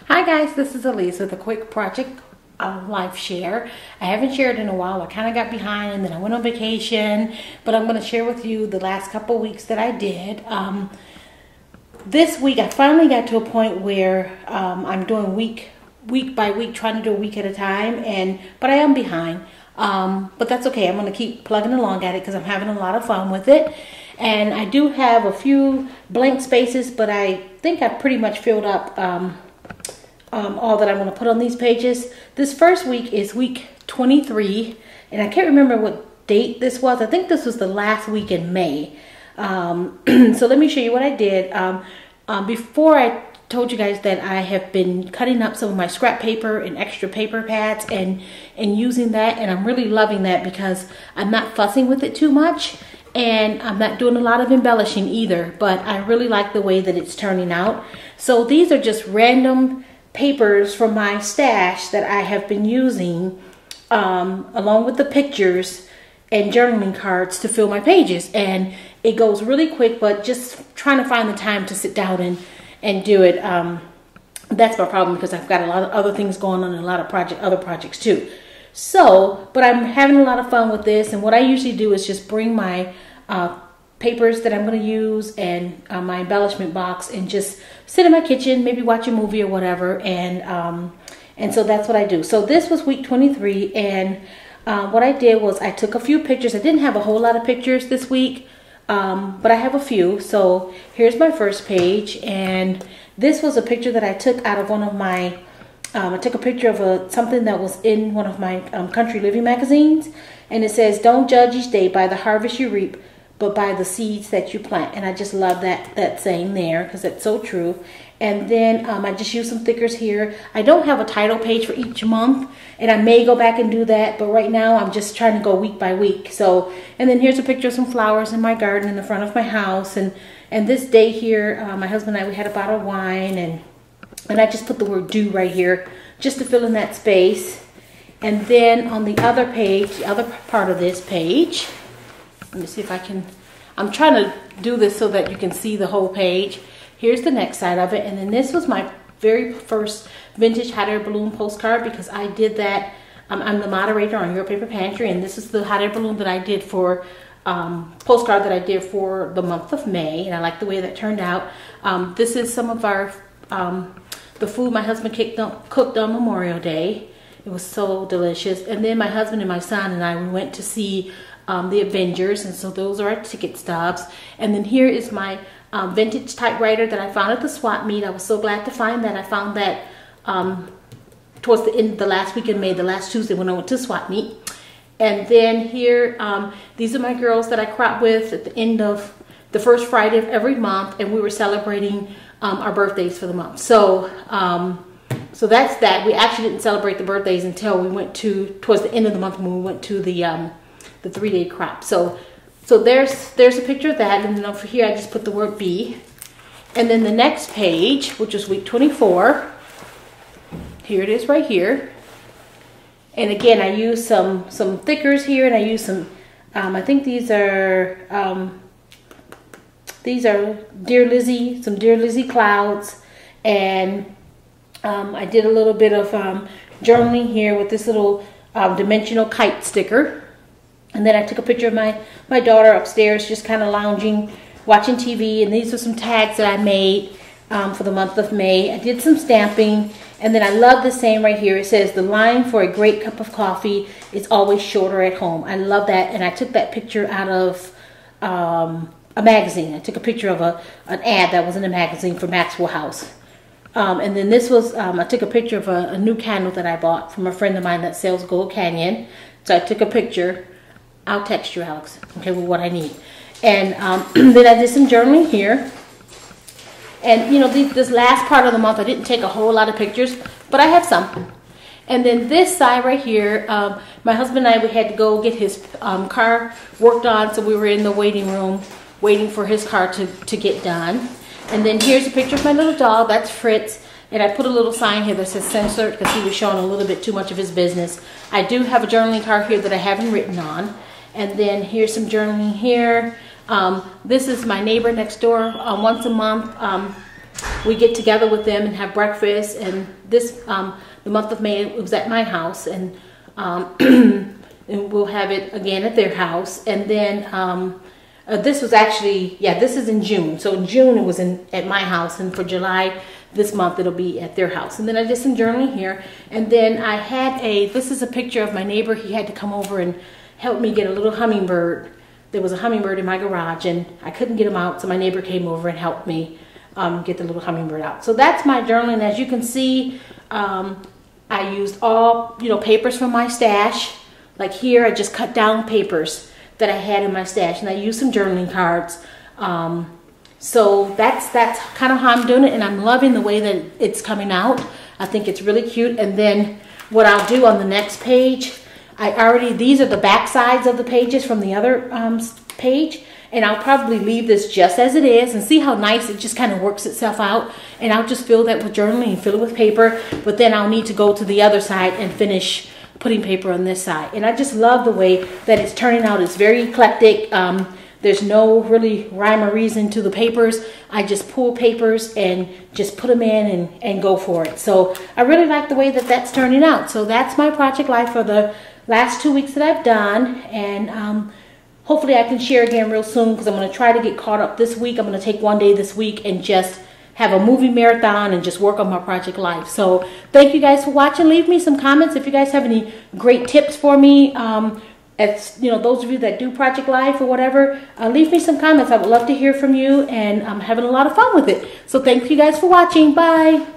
Hi guys, this is Elise with a quick project life share. I haven't shared in a while. I kind of got behind and then I went on vacation, but I'm going to share with you the last couple weeks that I did. This week I finally got to a point where I'm doing week by week, trying to do a week at a time, but I am behind. But that's okay. I'm going to keep plugging along at it because I'm having a lot of fun with it. And I do have a few blank spaces, but I think I've pretty much filled up all that I'm going to put on these pages. This first week is week 23, and I can't remember what date this was. I think this was the last week in May. So let me show you what I did. Before I told you guys that I have been cutting up some of my scrap paper and extra paper pads and using that, and I'm really loving that because I'm not fussing with it too much. And I'm not doing a lot of embellishing either, but I really like the way that it's turning out. So these are just random papers from my stash that I have been using along with the pictures and journaling cards to fill my pages. And it goes really quick, but just trying to find the time to sit down and do it. That's my problem because I've got a lot of other things going on and a lot of other projects too. So, but I'm having a lot of fun with this, and what I usually do is just bring my papers that I'm going to use and my embellishment box and just sit in my kitchen, maybe watch a movie or whatever, and so that's what I do. So this was week 23, and what I did was I took a few pictures. I didn't have a whole lot of pictures this week, but I have a few. So here's my first page, and this was a picture that I took out of one of my I took a picture of something that was in one of my country living magazines, and it says, "Don't judge each day by the harvest you reap, but by the seeds that you plant." And I just love that saying there because it's so true. And then I just used some thickers here. I don't have a title page for each month, and I may go back and do that, but right now I'm just trying to go week by week. So, and then here's a picture of some flowers in my garden in the front of my house, and this day here, my husband and I, we had a bottle of wine, and I just put the word "do" right here just to fill in that space. And then on the other page, the other part of this page, let me see if I can, I'm trying to do this so that you can see the whole page. Here's the next side of it. And then this was my very first vintage hot air balloon postcard because I did that. I'm the moderator on Your Paper Pantry, and this is the hot air balloon that I did for postcard that I did for the month of May, and I like the way that turned out. This is some of our the food my husband cooked on Memorial Day. It was so delicious. And then my husband and my son and I, we went to see the Avengers, and so those are our ticket stubs. And then here is my vintage typewriter that I found at the swap meet. I was so glad to find that. I found that towards the end of the last week in May, the last Tuesday when I went to swap meet. And then here, these are my girls that I crop with at the end of the first Friday of every month, and we were celebrating our birthdays for the month. So so that's that. We actually didn't celebrate the birthdays until we went towards the end of the month when we went to the 3-day crop. So there's a picture of that, and then over here I just put the word "be." And then the next page, which is week 24, here it is right here. And again, I use some thickers here, and I use some I think these are Dear Lizzie, some Dear Lizzie clouds, and I did a little bit of journaling here with this little dimensional kite sticker. And then I took a picture of my daughter upstairs just kind of lounging, watching TV, and these are some tags that I made for the month of May. I did some stamping, and then I love this saying right here. It says, "The line for a great cup of coffee is always shorter at home." I love that, and I took that picture out of a magazine. I took a picture of an ad that was in a magazine for Maxwell House. And then this was, I took a picture of a new candle that I bought from a friend of mine that sells Gold Canyon. So I took a picture. I'll text you, Alex, okay, with what I need. And then I did some journaling here. And, you know, this last part of the month, I didn't take a whole lot of pictures, but I have some. And then this side right here, my husband and I, we had to go get his car worked on, so we were in the waiting room waiting for his car to get done. And then here's a picture of my little dog. That's Fritz. And I put a little sign here that says censored because he was showing a little bit too much of his business. I do have a journaling card here that I haven't written on. And then here's some journaling here. This is my neighbor next door. Once a month, we get together with them and have breakfast. And this, the month of May, it was at my house, and and we'll have it again at their house. And then this was actually, yeah, this is in June. So in June it was at my house, and for July this month it'll be at their house. And then I did some journaling here, and then I had this is a picture of my neighbor. He had to come over and help me get a little hummingbird. There was a hummingbird in my garage, and I couldn't get him out, so my neighbor came over and helped me get the little hummingbird out. So that's my journaling. As you can see, I used all, papers from my stash. Like here, I just cut down papers that I had in my stash, and I used some journaling cards. So that's kind of how I'm doing it, and I'm loving the way that it's coming out. I think it's really cute. And then what I'll do on the next page, these are the back sides of the pages from the other page, and I'll probably leave this just as it is, and see how nice it just kind of works itself out. And I'll just fill that with journaling and fill it with paper, but then I'll need to go to the other side and finish putting paper on this side. And I just love the way that it's turning out. It's very eclectic. There's no really rhyme or reason to the papers. I just pull papers and just put them in and go for it. So I really like the way that that's turning out. So that's my project life for the last 2 weeks that I've done. And hopefully I can share again real soon, because I'm going to try to get caught up this week. I'm going to take one day this week and just have a movie marathon and just work on my project life. So thank you guys for watching. Leave me some comments if you guys have any great tips for me. Those of you that do project life or whatever, leave me some comments. I would love to hear from you, and I'm having a lot of fun with it. So thank you guys for watching. Bye.